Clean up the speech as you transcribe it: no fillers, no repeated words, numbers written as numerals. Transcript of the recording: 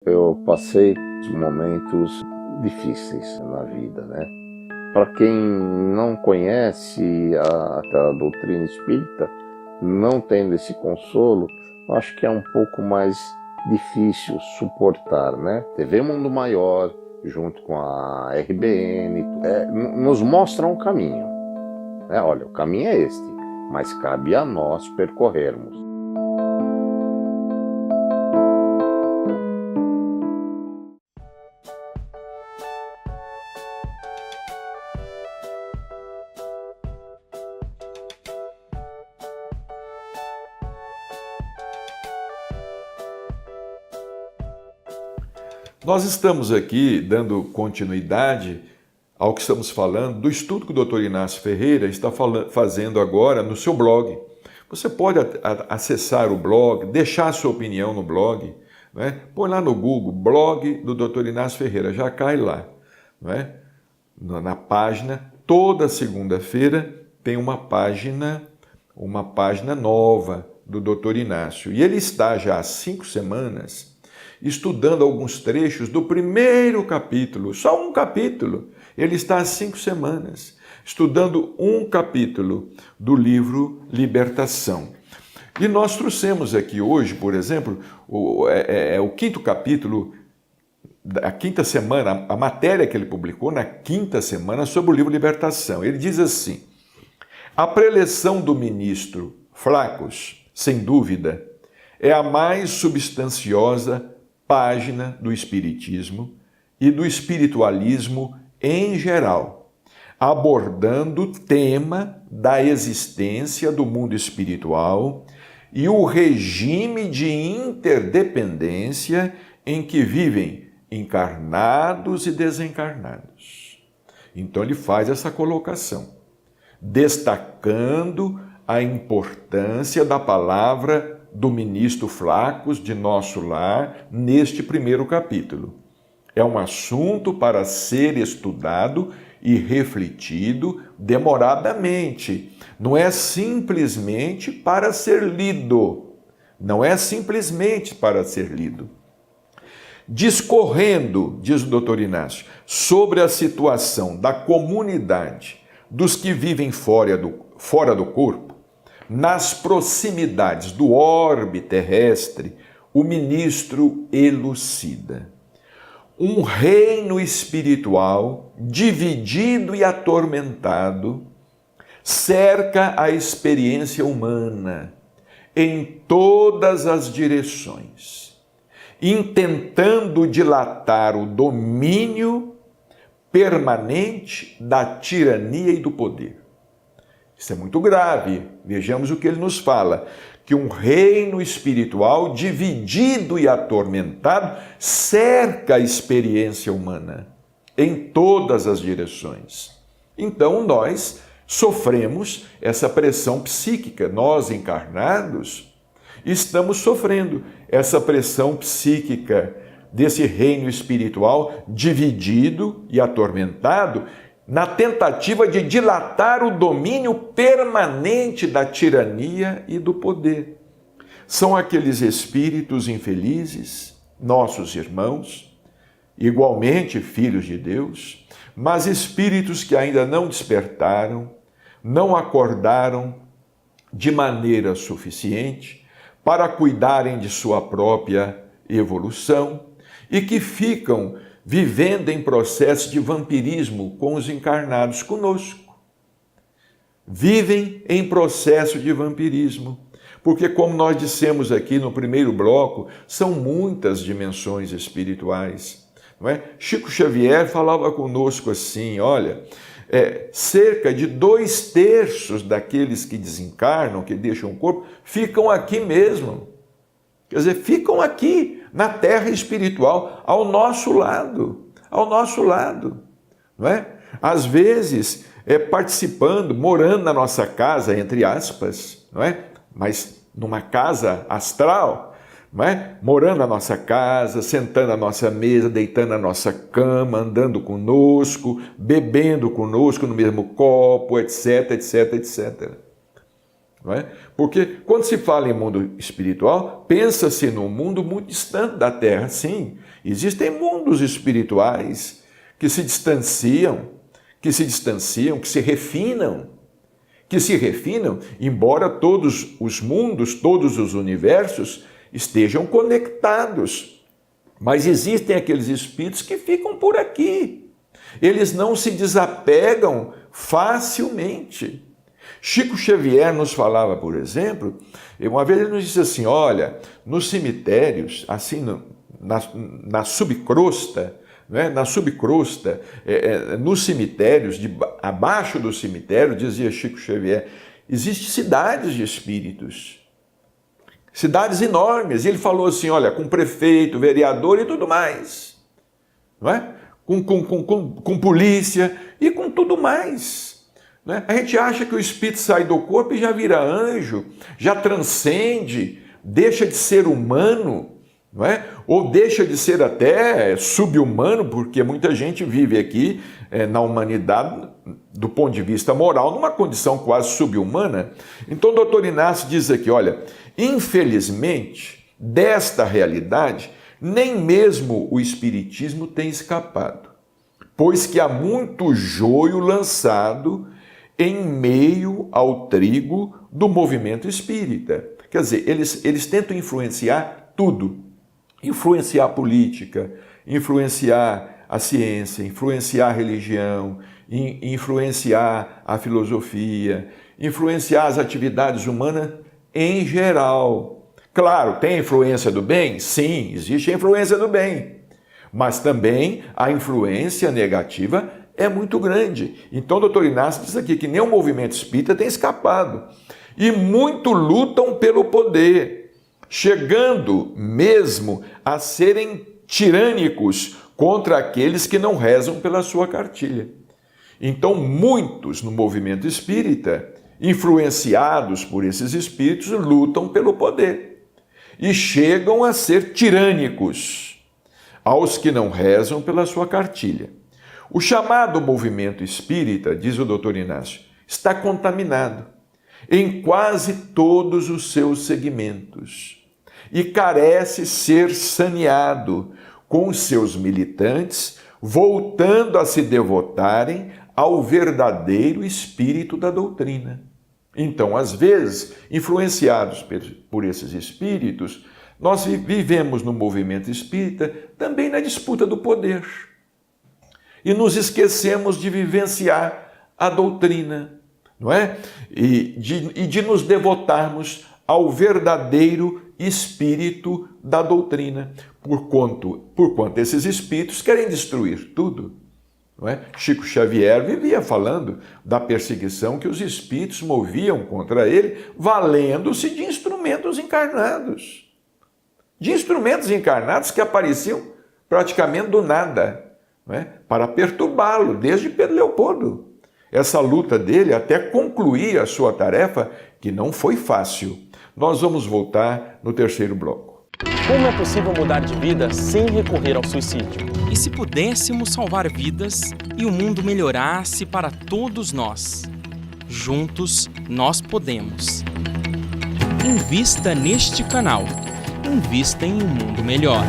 Eu passei momentos difíceis na vida, né? Para quem não conhece a doutrina espírita, não tendo esse consolo, eu acho que é um pouco mais difícil suportar, né? TV Mundo Maior, junto com a RBN, nos mostram um caminho, né? Olha, o caminho é este, mas cabe a nós percorrermos. Nós estamos aqui dando continuidade ao que estamos falando do estudo que o Dr. Inácio Ferreira está fazendo agora no seu blog. Você pode acessar o blog, deixar a sua opinião no blog, né? Põe lá no Google, blog do Dr. Inácio Ferreira, já cai lá, né? Na página, toda segunda-feira tem uma página nova do Dr. Inácio. E ele está já há 5 semanas estudando alguns trechos do primeiro capítulo, só um capítulo. Ele está há 5 semanas estudando um capítulo do livro Libertação. E nós trouxemos aqui hoje, por exemplo, o 5º capítulo, a 5ª semana, a matéria que ele publicou na 5ª semana sobre o livro Libertação. Ele diz assim: a preleção do ministro Flacos, sem dúvida, é a mais substanciosa página do Espiritismo e do espiritualismo em geral, abordando o tema da existência do mundo espiritual e o regime de interdependência em que vivem encarnados e desencarnados. Então ele faz essa colocação, destacando a importância da palavra do ministro Flacos de Nosso Lar neste primeiro capítulo. É um assunto para ser estudado e refletido demoradamente. Não é simplesmente para ser lido. Não é simplesmente para ser lido. Discorrendo, diz o Dr. Inácio, sobre a situação da comunidade dos que vivem fora do corpo, nas proximidades do orbe terrestre, o ministro elucida. Um reino espiritual dividido e atormentado cerca a experiência humana em todas as direções, intentando dilatar o domínio permanente da tirania e do poder. Isso é muito grave. Vejamos o que ele nos fala, que um reino espiritual dividido e atormentado cerca a experiência humana em todas as direções. Então nós sofremos essa pressão psíquica, nós encarnados estamos sofrendo essa pressão psíquica desse reino espiritual dividido e atormentado, na tentativa de dilatar o domínio permanente da tirania e do poder. São aqueles espíritos infelizes, nossos irmãos, igualmente filhos de Deus, mas espíritos que ainda não despertaram, não acordaram de maneira suficiente para cuidarem de sua própria evolução e que ficam vivendo em processo de vampirismo com os encarnados conosco. Vivem em processo de vampirismo, porque, como nós dissemos aqui no primeiro bloco, são muitas dimensões espirituais. Não é? Chico Xavier falava conosco assim, olha, cerca de 2/3 daqueles que desencarnam, que deixam o corpo, ficam aqui mesmo. Quer dizer, ficam aqui, na terra espiritual, ao nosso lado, não é? Às vezes, participando, morando na nossa casa, entre aspas, não é? Mas numa casa astral, não é? Morando na nossa casa, sentando à nossa mesa, deitando na nossa cama, andando conosco, bebendo conosco no mesmo copo, etc, etc, etc. não é? Porque quando se fala em mundo espiritual, pensa-se num mundo muito distante da Terra. Sim, existem mundos espirituais que se distanciam, que se refinam, embora todos os mundos, todos os universos estejam conectados. Mas existem aqueles espíritos que ficam por aqui. Eles não se desapegam facilmente. Chico Xavier nos falava, por exemplo, uma vez ele nos disse assim, olha, nos cemitérios, assim, na subcrosta, né, nos cemitérios, abaixo do cemitério, dizia Chico Xavier, existem cidades de espíritos. Cidades enormes. E ele falou assim, olha, com prefeito, vereador e tudo mais. Não é? Com polícia e com tudo mais. Não é? A gente acha que o espírito sai do corpo e já vira anjo, já transcende, deixa de ser humano, não é? Ou deixa de ser até sub-humano, porque muita gente vive aqui na humanidade, do ponto de vista moral, numa condição quase sub-humana. Então o doutor Inácio diz aqui, olha, infelizmente, desta realidade, nem mesmo o Espiritismo tem escapado, pois que há muito joio lançado em meio ao trigo do movimento espírita. Quer dizer, eles tentam influenciar tudo. Influenciar a política, influenciar a ciência, influenciar a religião, influenciar a filosofia, influenciar as atividades humanas em geral. Claro, tem influência do bem? Sim, existe a influência do bem. Mas também a influência negativa é muito grande. Então o doutor Inácio diz aqui que nem o movimento espírita tem escapado. E muito lutam pelo poder, chegando mesmo a serem tirânicos contra aqueles que não rezam pela sua cartilha. Então, muitos no movimento espírita, influenciados por esses espíritos, lutam pelo poder e chegam a ser tirânicos aos que não rezam pela sua cartilha. O chamado movimento espírita, diz o doutor Inácio, está contaminado em quase todos os seus segmentos e carece ser saneado, com os seus militantes voltando a se devotarem ao verdadeiro espírito da doutrina. Então, às vezes, influenciados por esses espíritos, nós vivemos no movimento espírita também na disputa do poder. E nos esquecemos de vivenciar a doutrina, não é? E de nos devotarmos ao verdadeiro espírito da doutrina, porquanto esses espíritos querem destruir tudo. Não é? Chico Xavier vivia falando da perseguição que os espíritos moviam contra ele, valendo-se de instrumentos encarnados. De instrumentos encarnados que apareciam praticamente do nada, não é? Para perturbá-lo, desde Pedro Leopoldo. Essa luta dele até concluir a sua tarefa, que não foi fácil. Nós vamos voltar no terceiro bloco. Como é possível mudar de vida sem recorrer ao suicídio? E se pudéssemos salvar vidas e o mundo melhorasse para todos nós? Juntos, nós podemos. Invista neste canal. Invista em um mundo melhor.